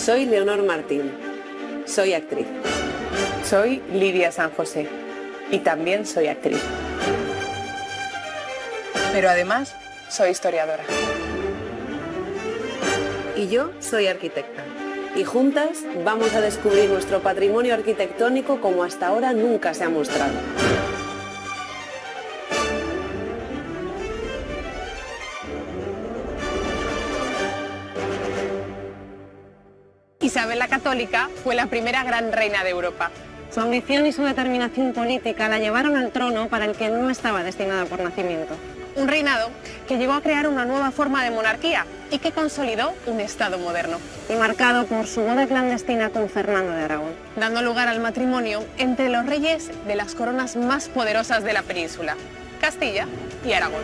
Soy Leonor Martín. Soy actriz. Soy Lidia San José y también soy actriz. Pero además soy historiadora. Y yo soy arquitecta. Y juntas vamos a descubrir nuestro patrimonio arquitectónico como hasta ahora nunca se ha mostrado. Isabel la Católica fue la primera gran reina de Europa. Su ambición y su determinación política la llevaron al trono para el que no estaba destinada por nacimiento. Un reinado que llegó a crear una nueva forma de monarquía y que consolidó un Estado moderno. Y marcado por su boda clandestina con Fernando de Aragón. Dando lugar al matrimonio entre los reyes de las coronas más poderosas de la península, Castilla y Aragón.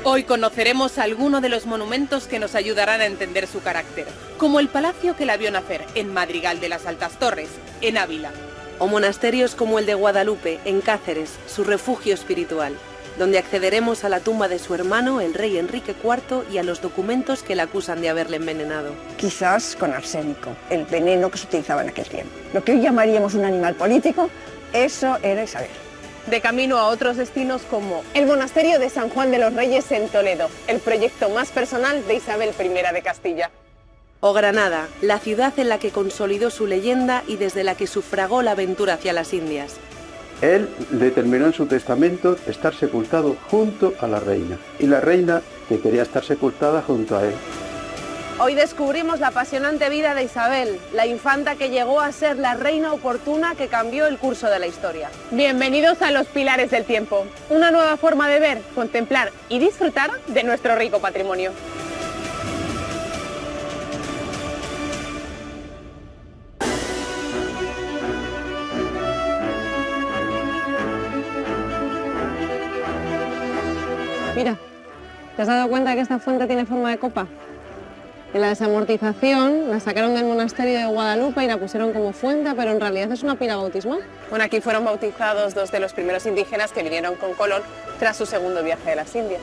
Hoy conoceremos algunos de los monumentos que nos ayudarán a entender su carácter, como el palacio que la vio nacer en Madrigal de las Altas Torres, en Ávila. O monasterios como el de Guadalupe, en Cáceres, su refugio espiritual, donde accederemos a la tumba de su hermano, el rey Enrique IV, y a los documentos que le acusan de haberle envenenado. Quizás con arsénico, el veneno que se utilizaba en aquel tiempo. Lo que hoy llamaríamos un animal político, eso era Isabel. De camino a otros destinos como el monasterio de San Juan de los Reyes en Toledo, el proyecto más personal de Isabel I de Castilla. O Granada, la ciudad en la que consolidó su leyenda y desde la que sufragó la aventura hacia las Indias. Él determinó en su testamento estar sepultado junto a la reina, y la reina que quería estar sepultada junto a él. Hoy descubrimos la apasionante vida de Isabel, la infanta que llegó a ser la reina oportuna que cambió el curso de la historia. Bienvenidos a los Pilares del Tiempo, una nueva forma de ver, contemplar y disfrutar de nuestro rico patrimonio. Mira, ¿te has dado cuenta que esta fuente tiene forma de copa? En la desamortización la sacaron del monasterio de Guadalupe y la pusieron como fuente, pero en realidad es una pila bautismal. Bueno, aquí fueron bautizados dos de los primeros indígenas que vinieron con Colón tras su segundo viaje a las Indias.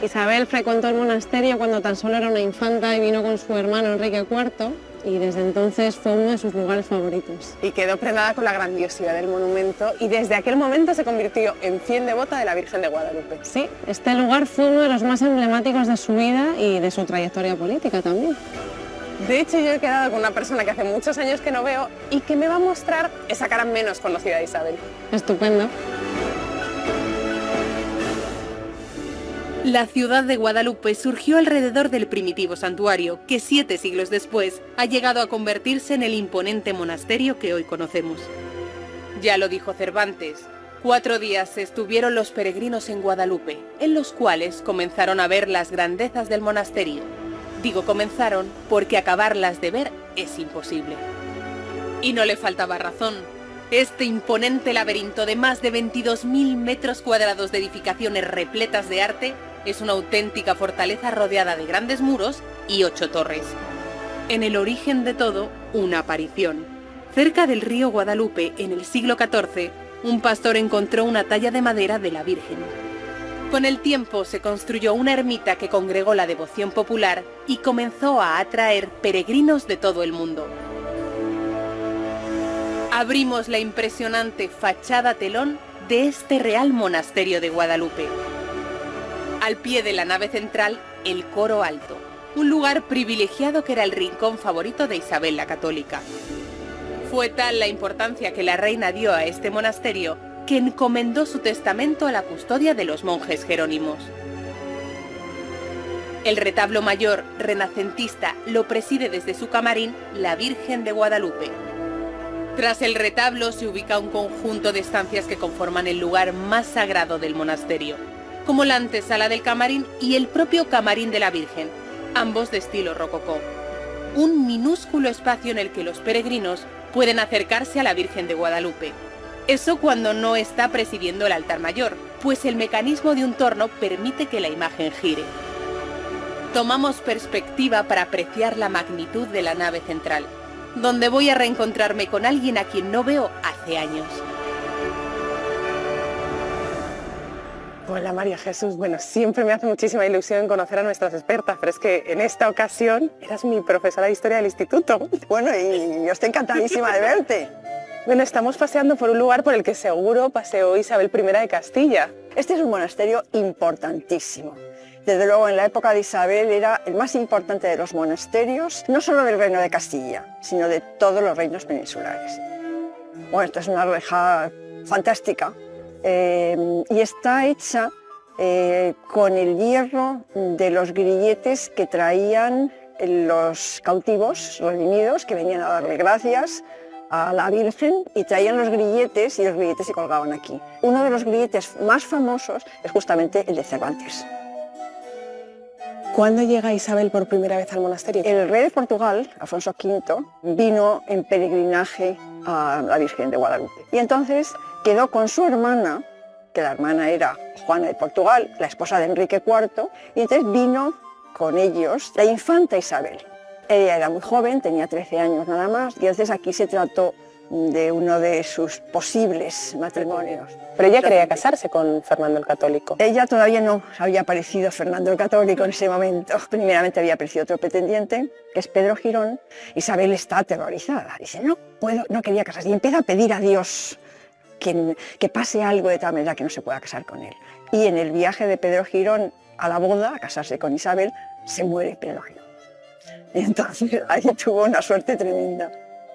Isabel frecuentó el monasterio cuando tan solo era una infanta y vino con su hermano Enrique IV, y desde entonces fue uno de sus lugares favoritos. Y quedó prendada con la grandiosidad del monumento y desde aquel momento se convirtió en fiel devota de la Virgen de Guadalupe. Sí, este lugar fue uno de los más emblemáticos de su vida y de su trayectoria política también. De hecho, yo he quedado con una persona que hace muchos años que no veo y que me va a mostrar esa cara menos conocida de Isabel. Estupendo. La ciudad de Guadalupe surgió alrededor del primitivo santuario, que 7 siglos después ha llegado a convertirse en el imponente monasterio que hoy conocemos. Ya lo dijo Cervantes, 4 días estuvieron los peregrinos en Guadalupe, en los cuales comenzaron a ver las grandezas del monasterio. Digo comenzaron porque acabarlas de ver es imposible. Y no le faltaba razón. Este imponente laberinto de más de 22.000 metros cuadrados de edificaciones repletas de arte es una auténtica fortaleza rodeada de grandes muros y 8 torres. En el origen de todo, una aparición. Cerca del río Guadalupe, en el siglo XIV, un pastor encontró una talla de madera de la Virgen. Con el tiempo se construyó una ermita que congregó la devoción popular y comenzó a atraer peregrinos de todo el mundo. Abrimos la impresionante fachada telón de este real monasterio de Guadalupe. Al pie de la nave central, el coro alto, un lugar privilegiado que era el rincón favorito de Isabel la Católica. Fue tal la importancia que la reina dio a este monasterio que encomendó su testamento a la custodia de los monjes jerónimos. El retablo mayor, renacentista, lo preside desde su camarín la Virgen de Guadalupe. Tras el retablo se ubica un conjunto de estancias que conforman el lugar más sagrado del monasterio, como la antesala del camarín y el propio camarín de la Virgen, ambos de estilo rococó. Un minúsculo espacio en el que los peregrinos pueden acercarse a la Virgen de Guadalupe. Eso cuando no está presidiendo el altar mayor, pues el mecanismo de un torno permite que la imagen gire. Tomamos perspectiva para apreciar la magnitud de la nave central, donde voy a reencontrarme con alguien a quien no veo hace años. Hola María Jesús, bueno, siempre me hace muchísima ilusión conocer a nuestras expertas, pero es que en esta ocasión eras mi profesora de historia del instituto. Bueno, y yo estoy encantadísima de verte. Bueno, estamos paseando por un lugar por el que seguro paseó Isabel I de Castilla. Este es un monasterio importantísimo. Desde luego, en la época de Isabel era el más importante de los monasterios, no solo del reino de Castilla, sino de todos los reinos peninsulares. Bueno, esto es una reja fantástica y está hecha con el hierro de los grilletes que traían los cautivos redimidos, que venían a darle gracias a la Virgen, y traían los grilletes y los grilletes se colgaban aquí. Uno de los grilletes más famosos es justamente el de Cervantes. ¿Cuándo llega Isabel por primera vez al monasterio? El rey de Portugal, Alfonso V, vino en peregrinaje a la Virgen de Guadalupe. Y entonces quedó con su hermana, que la hermana era Juana de Portugal, la esposa de Enrique IV, y entonces vino con ellos la infanta Isabel. Ella era muy joven, tenía 13 años nada más, y entonces aquí se trató de uno de sus posibles matrimonios. Pero ella quería casarse con Fernando el Católico. Ella todavía no había aparecido Fernando el Católico en ese momento. Primeramente había aparecido otro pretendiente, que es Pedro Girón. Isabel está aterrorizada. Dice, no puedo, no quería casarse. Y empieza a pedir a Dios que pase algo de tal manera que no se pueda casar con él. Y en el viaje de Pedro Girón a la boda, a casarse con Isabel, se muere Pedro Girón. Y entonces ahí tuvo una suerte tremenda.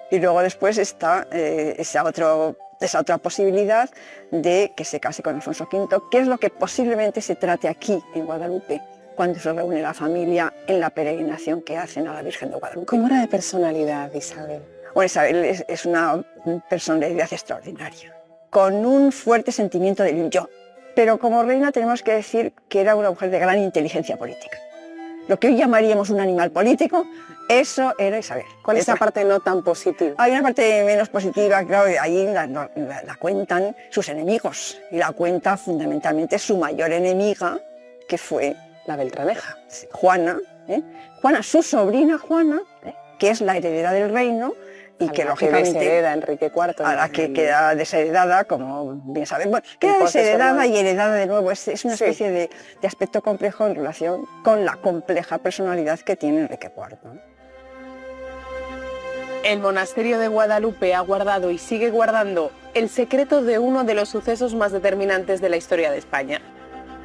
Y luego después está esa otra posibilidad de que se case con Alfonso V, que es lo que posiblemente se trate aquí en Guadalupe, cuando se reúne la familia en la peregrinación que hacen a la Virgen de Guadalupe. ¿Cómo era de personalidad Isabel? Bueno, Isabel es una personalidad extraordinaria, con un fuerte sentimiento del yo. Pero como reina tenemos que decir que era una mujer de gran inteligencia política. Lo que hoy llamaríamos un animal político, eso era Isabel. ¿Cuál es la parte no tan positiva? Hay una parte menos positiva, claro, ahí la cuentan sus enemigos, y la cuenta fundamentalmente su mayor enemiga, que fue la Beltraneja. Juana, Juana, su sobrina Juana, que es la heredera del reino, y que lógicamente deshereda Enrique IV. A la que queda desheredada, como bien sabemos. Bueno, queda desheredada y heredada de nuevo. Es una especie de aspecto complejo en relación con la compleja personalidad que tiene Enrique IV. El monasterio de Guadalupe ha guardado y sigue guardando el secreto de uno de los sucesos más determinantes de la historia de España.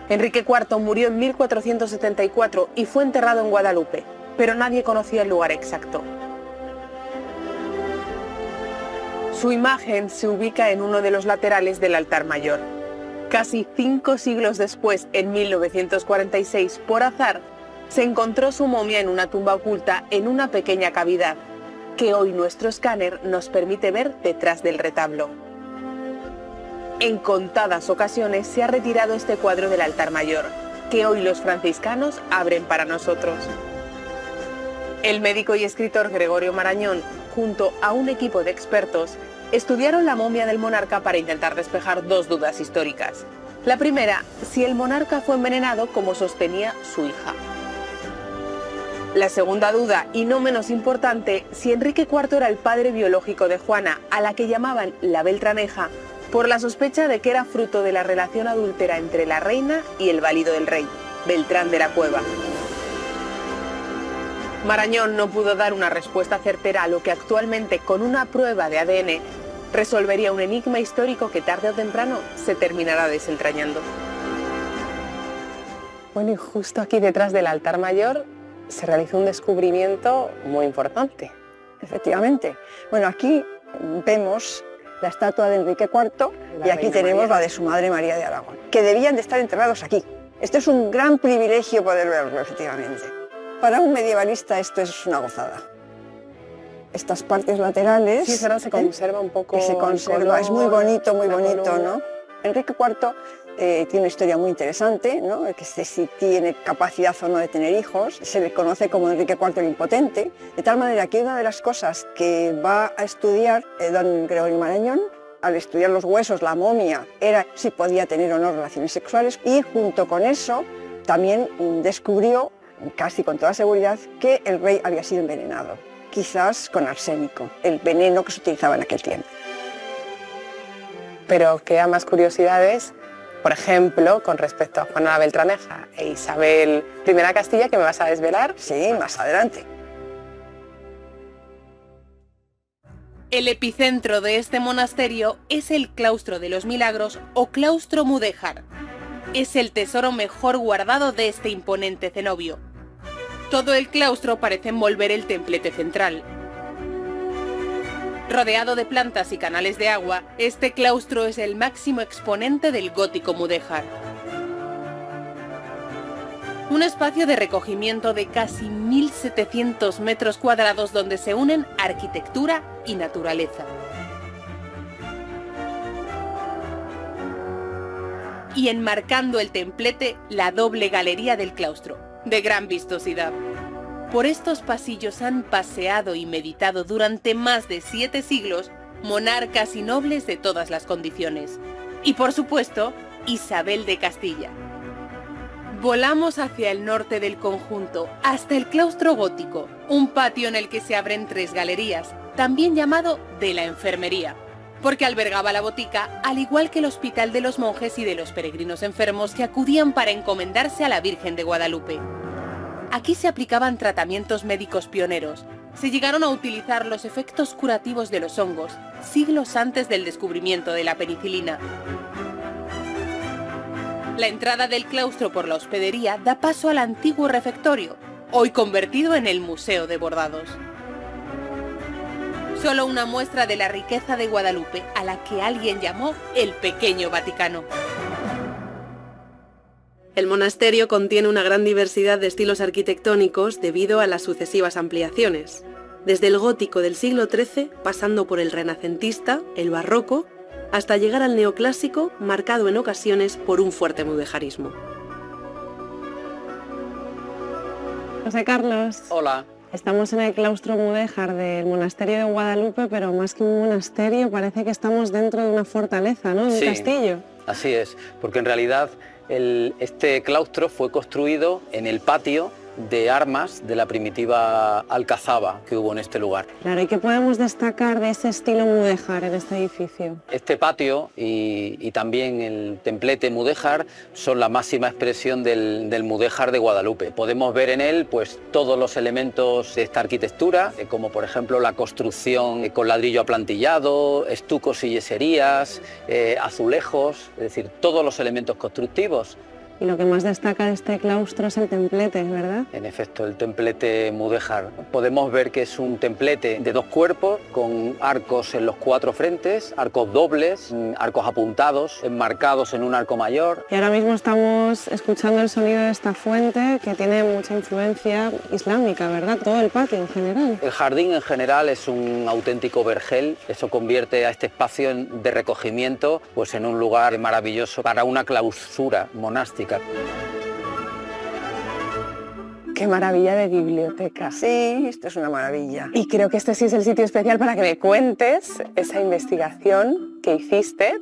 Enrique IV murió en 1474 y fue enterrado en Guadalupe, pero nadie conocía el lugar exacto. Su imagen se ubica en uno de los laterales del altar mayor. Casi 5 siglos después, en 1946, por azar, se encontró su momia en una tumba oculta en una pequeña cavidad, que hoy nuestro escáner nos permite ver detrás del retablo. En contadas ocasiones se ha retirado este cuadro del altar mayor, que hoy los franciscanos abren para nosotros. El médico y escritor Gregorio Marañón, junto a un equipo de expertos, estudiaron la momia del monarca para intentar despejar 2 dudas históricas. La primera, si el monarca fue envenenado como sostenía su hija. La segunda duda, y no menos importante, si Enrique IV era el padre biológico de Juana, a la que llamaban la Beltraneja, por la sospecha de que era fruto de la relación adúltera entre la reina y el valido del rey, Beltrán de la Cueva. Marañón no pudo dar una respuesta certera a lo que actualmente, con una prueba de ADN, resolvería un enigma histórico que tarde o temprano se terminará desentrañando. Bueno, y justo aquí detrás del altar mayor se realizó un descubrimiento muy importante. Efectivamente. Bueno, aquí vemos la estatua de Enrique IV y aquí tenemos la de su madre María de Aragón, que debían de estar enterrados aquí. Esto es un gran privilegio poder verlo, efectivamente. Para un medievalista esto es una gozada. Estas partes laterales... Sí, ahora se conserva un poco... Que se conserva, es muy bonito, ¿no? Enrique IV tiene una historia muy interesante, ¿no? Que si tiene capacidad o no de tener hijos. Se le conoce como Enrique IV el Impotente, de tal manera que una de las cosas que va a estudiar don Gregorio Marañón, al estudiar los huesos, la momia, era si podía tener o no relaciones sexuales, y junto con eso también descubrió, casi con toda seguridad, que el rey había sido envenenado, quizás con arsénico, el veneno que se utilizaba en aquel tiempo. Pero quedan más curiosidades Por ejemplo, con respecto a Juana la Beltraneja e Isabel I de Castilla, que me vas a desvelar. Sí, más adelante. El epicentro de este monasterio es el Claustro de los Milagros o Claustro Mudéjar. Es el tesoro mejor guardado de este imponente cenobio. Todo el claustro parece envolver el templete central. Rodeado de plantas y canales de agua, este claustro es el máximo exponente del gótico mudéjar. Un espacio de recogimiento de casi 1.700 metros cuadrados donde se unen arquitectura y naturaleza. Y enmarcando el templete, la doble galería del claustro, de gran vistosidad. Por estos pasillos han paseado y meditado durante más de 7 siglos monarcas y nobles de todas las condiciones. Y por supuesto, Isabel de Castilla. Volamos hacia el norte del conjunto, hasta el claustro gótico, un patio en el que se abren 3 galerías, también llamado de la enfermería, porque albergaba la botica, al igual que el hospital de los monjes y de los peregrinos enfermos que acudían para encomendarse a la Virgen de Guadalupe. Aquí se aplicaban tratamientos médicos pioneros, se llegaron a utilizar los efectos curativos de los hongos, siglos antes del descubrimiento de la penicilina. La entrada del claustro por la hospedería da paso al antiguo refectorio, hoy convertido en el Museo de Bordados. Solo una muestra de la riqueza de Guadalupe, a la que alguien llamó el Pequeño Vaticano. El monasterio contiene una gran diversidad de estilos arquitectónicos debido a las sucesivas ampliaciones, desde el gótico del siglo XIII, pasando por el renacentista, el barroco, hasta llegar al neoclásico, marcado en ocasiones por un fuerte mudejarismo. José Carlos. Hola. Estamos en el claustro mudéjar del monasterio de Guadalupe, pero más que un monasterio parece que estamos dentro de una fortaleza, ¿no? De un castillo. Así es, porque en realidad este claustro fue construido en el patio de armas de la primitiva alcazaba que hubo en este lugar. Claro, ¿y qué podemos destacar de ese estilo mudéjar en este edificio? Este patio y también el templete mudéjar son la máxima expresión del mudéjar de Guadalupe. Podemos ver en él pues todos los elementos de esta arquitectura, como por ejemplo la construcción con ladrillo aplantillado, estucos y yeserías, azulejos, es decir, todos los elementos constructivos. Y lo que más destaca de este claustro es el templete, ¿verdad? En efecto, el templete mudéjar. Podemos ver que es un templete de 2 cuerpos, con arcos en los 4 frentes, arcos dobles, arcos apuntados, enmarcados en un arco mayor. Y ahora mismo estamos escuchando el sonido de esta fuente, que tiene mucha influencia islámica, ¿verdad? Todo el patio en general. El jardín en general es un auténtico vergel. Eso convierte a este espacio de recogimiento pues en un lugar maravilloso para una clausura monástica. ¡Qué maravilla de biblioteca! Sí, esto es una maravilla. Y creo que este sí es el sitio especial para que me cuentes esa investigación que hiciste,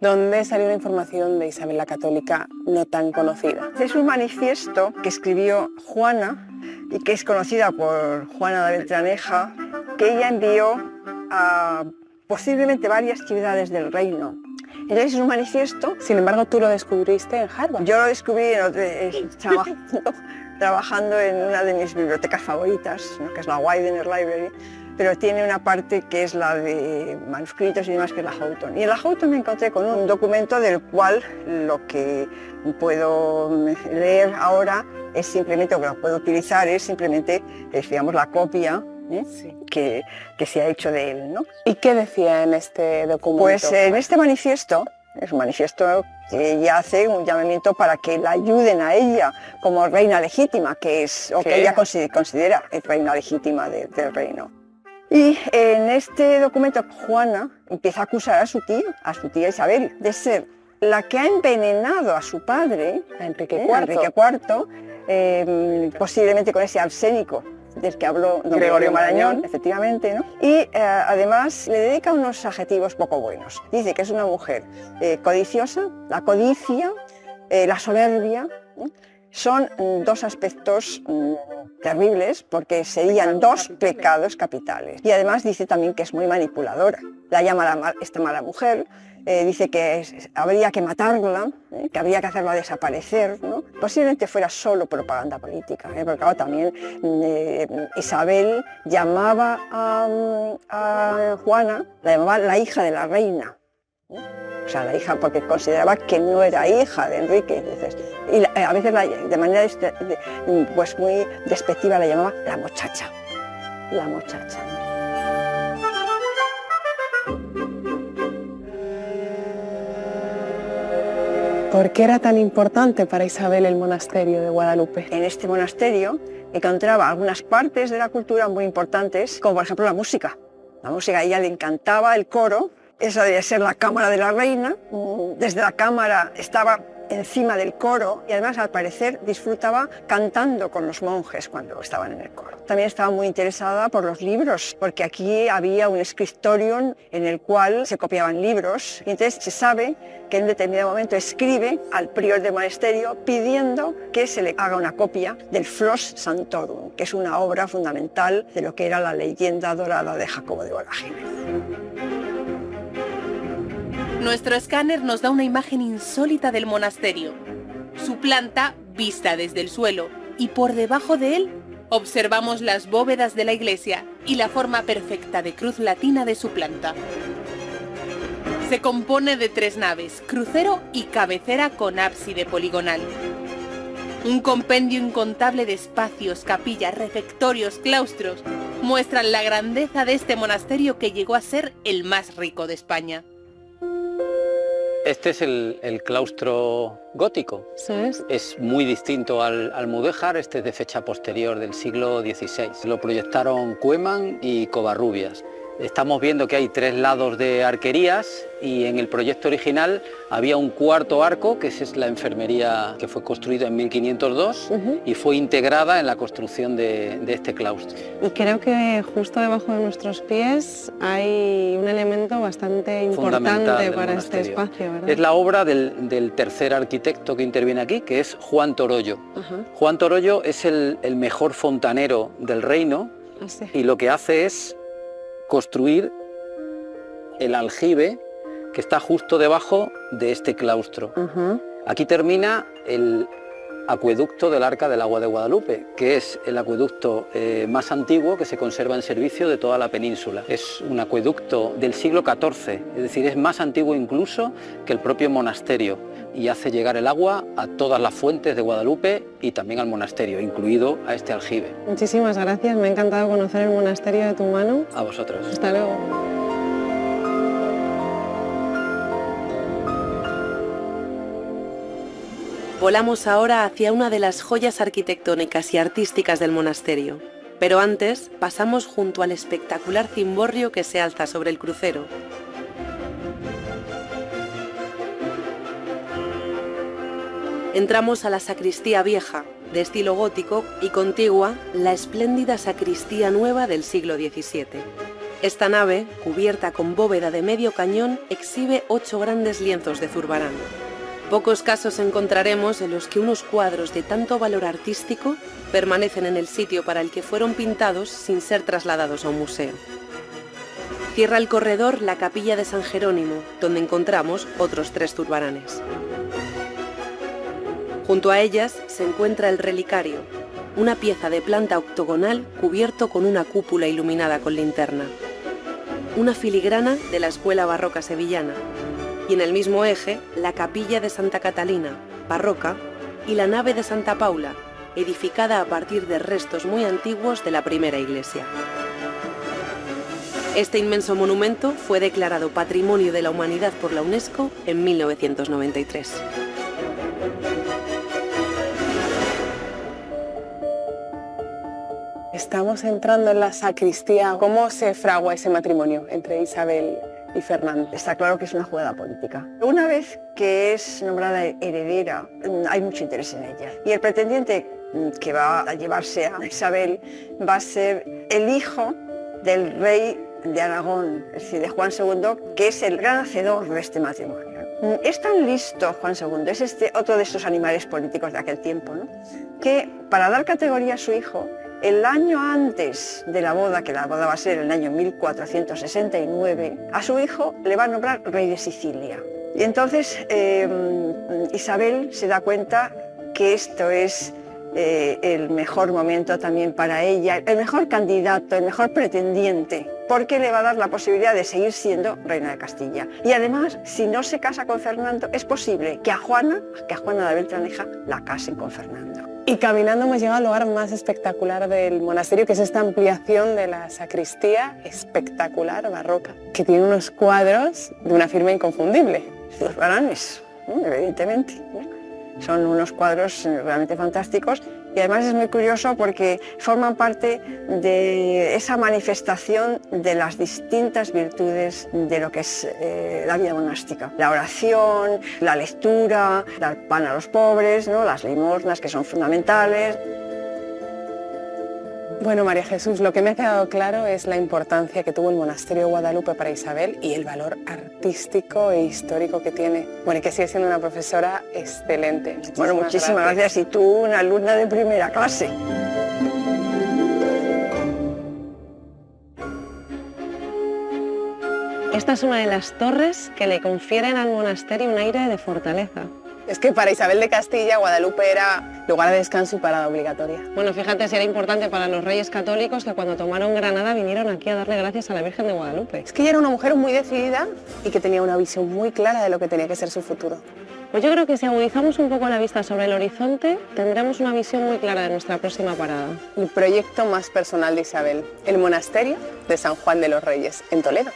donde salió la información de Isabel la Católica no tan conocida. Es un manifiesto que escribió Juana y que es conocida por Juana la Beltraneja, que ella envió a posiblemente varias ciudades del reino. Entonces es un manifiesto. Sin embargo, tú lo descubriste en Harvard. Yo lo descubrí trabajando en una de mis bibliotecas favoritas, ¿no? Que es la Widener Library, pero tiene una parte que es la de manuscritos y demás, que es la Houghton. Y en la Houghton me encontré con un documento del cual lo que puedo leer ahora es simplemente, o que lo puedo utilizar, es simplemente, digamos, la copia Sí. que se ha hecho de él, ¿no? ¿Y qué decía en este documento? Pues en este manifiesto, es un manifiesto que ella hace un llamamiento para que la ayuden a ella como reina legítima, que es, o que ella considera reina legítima del reino. Y en este documento Juana empieza a acusar a su tía Isabel, de ser la que ha envenenado a su padre, a Enrique IV, posiblemente con ese arsénico del que habló don Gregorio Marañón, efectivamente, ¿no? Y además le dedica unos adjetivos poco buenos. Dice que es una mujer codiciosa, la codicia, la soberbia, son 2 aspectos terribles, porque serían 2 pecados capitales. Y además dice también que es muy manipuladora. La llama esta mala mujer, dice que habría que matarla, que habría que hacerla desaparecer, ¿no? Posiblemente fuera solo propaganda política, porque claro, también Isabel llamaba a Juana, la llamaba la hija de la reina. O sea, la hija, porque consideraba que no era hija de Enrique. Entonces, y a veces de manera pues muy despectiva la llamaba la muchacha. La muchacha. ¿Por qué era tan importante para Isabel el monasterio de Guadalupe? En este monasterio encontraba algunas partes de la cultura muy importantes, como por ejemplo la música. La música, a ella le encantaba el coro. Esa debía ser la cámara de la reina. Desde la cámara estaba encima del coro y además al parecer disfrutaba cantando con los monjes cuando estaban en el coro. También estaba muy interesada por los libros, porque aquí había un scriptorium en el cual se copiaban libros y entonces se sabe que en un determinado momento escribe al prior del monasterio pidiendo que se le haga una copia del Flos Sanctorum, que es una obra fundamental de lo que era la leyenda dorada de Jacobo de Vorágine. Nuestro escáner nos da una imagen insólita del monasterio. Su planta vista desde el suelo y por debajo de él observamos las bóvedas de la iglesia y la forma perfecta de cruz latina de su planta. Se compone de 3 naves, crucero y cabecera con ábside poligonal. Un compendio incontable de espacios, capillas, refectorios, claustros muestran la grandeza de este monasterio que llegó a ser el más rico de España. Este es el claustro gótico. ¿Sí? Es muy distinto al mudéjar, este es de fecha posterior del siglo XVI. Lo proyectaron Koeman y Covarrubias. Estamos viendo que hay 3 lados de arquerías y en el proyecto original había un 4º arco, que es la enfermería que fue construida en 1502 y fue integrada en la construcción de este claustro. Y creo que justo debajo de nuestros pies hay un elemento bastante importante para este espacio, ¿verdad? Es la obra del tercer arquitecto que interviene aquí, que es Juan Torollo. Juan Torollo es el mejor fontanero del reino y lo que hace es construir el aljibe que está justo debajo de este claustro. Aquí termina el acueducto del Arca del Agua de Guadalupe, que es el acueducto más antiguo que se conserva en servicio de toda la península. Es un acueducto del siglo XIV, es decir, es más antiguo incluso que el propio monasterio y hace llegar el agua a todas las fuentes de Guadalupe y también al monasterio, incluido a este aljibe. Muchísimas gracias, me ha encantado conocer el monasterio de tu mano. A vosotros. Hasta luego. Volamos ahora hacia una de las joyas arquitectónicas y artísticas del monasterio, pero antes pasamos junto al espectacular cimborrio que se alza sobre el crucero. Entramos a la sacristía vieja, de estilo gótico, y contigua la espléndida sacristía nueva del siglo XVII. Esta nave, cubierta con bóveda de medio cañón, exhibe 8 grandes lienzos de Zurbarán. Pocos casos encontraremos en los que unos cuadros de tanto valor artístico permanecen en el sitio para el que fueron pintados sin ser trasladados a un museo. Cierra el corredor la capilla de San Jerónimo, donde encontramos otros 3 Zurbaranes. Junto a ellas se encuentra el relicario, una pieza de planta octogonal cubierto con una cúpula iluminada con linterna. Una filigrana de la escuela barroca sevillana. Y en el mismo eje, la capilla de Santa Catalina, barroca, y la nave de Santa Paula, edificada a partir de restos muy antiguos de la primera iglesia. Este inmenso monumento fue declarado Patrimonio de la Humanidad por la UNESCO en 1993. Estamos entrando en la sacristía. ¿Cómo se fragua ese matrimonio entre Isabel y Fernando? Está claro que es una jugada política. Una vez que es nombrada heredera, hay mucho interés en ella. Y el pretendiente que va a llevarse a Isabel va a ser el hijo del rey de Aragón, es decir, de Juan II, que es el gran hacedor de este matrimonio. Es tan listo Juan II, es otro de estos animales políticos de aquel tiempo, ¿no?, que para dar categoría a su hijo, el año antes de la boda, que la boda va a ser el año 1469, a su hijo le va a nombrar rey de Sicilia. Y entonces Isabel se da cuenta que esto es el mejor momento también para ella, el mejor candidato, el mejor pretendiente, porque le va a dar la posibilidad de seguir siendo reina de Castilla. Y además, si no se casa con Fernando, es posible que a Juana de Beltraneja la casen con Fernando. Y caminando hemos llegado al lugar más espectacular del monasterio, que es esta ampliación de la sacristía espectacular, barroca, que tiene unos cuadros de una firma inconfundible. Los Baranes, evidentemente. Son unos cuadros realmente fantásticos y además es muy curioso porque forman parte de esa manifestación de las distintas virtudes de lo que es la vida monástica. La oración, la lectura, dar pan a los pobres, ¿no? Las limosnas, que son fundamentales. Bueno, María Jesús, lo que me ha quedado claro es la importancia que tuvo el monasterio de Guadalupe para Isabel y el valor artístico e histórico que tiene. Bueno, y que sigue siendo una profesora excelente. Muchísimas gracias. Y tú, una alumna de primera clase. Esta es una de las torres que le confieren al monasterio un aire de fortaleza. Es que para Isabel de Castilla, Guadalupe era lugar de descanso y parada obligatoria. Bueno, fíjate si era importante para los reyes católicos que cuando tomaron Granada vinieron aquí a darle gracias a la Virgen de Guadalupe. Es que ella era una mujer muy decidida y que tenía una visión muy clara de lo que tenía que ser su futuro. Pues yo creo que si agudizamos un poco la vista sobre el horizonte, tendremos una visión muy clara de nuestra próxima parada. El proyecto más personal de Isabel, el monasterio de San Juan de los Reyes, en Toledo.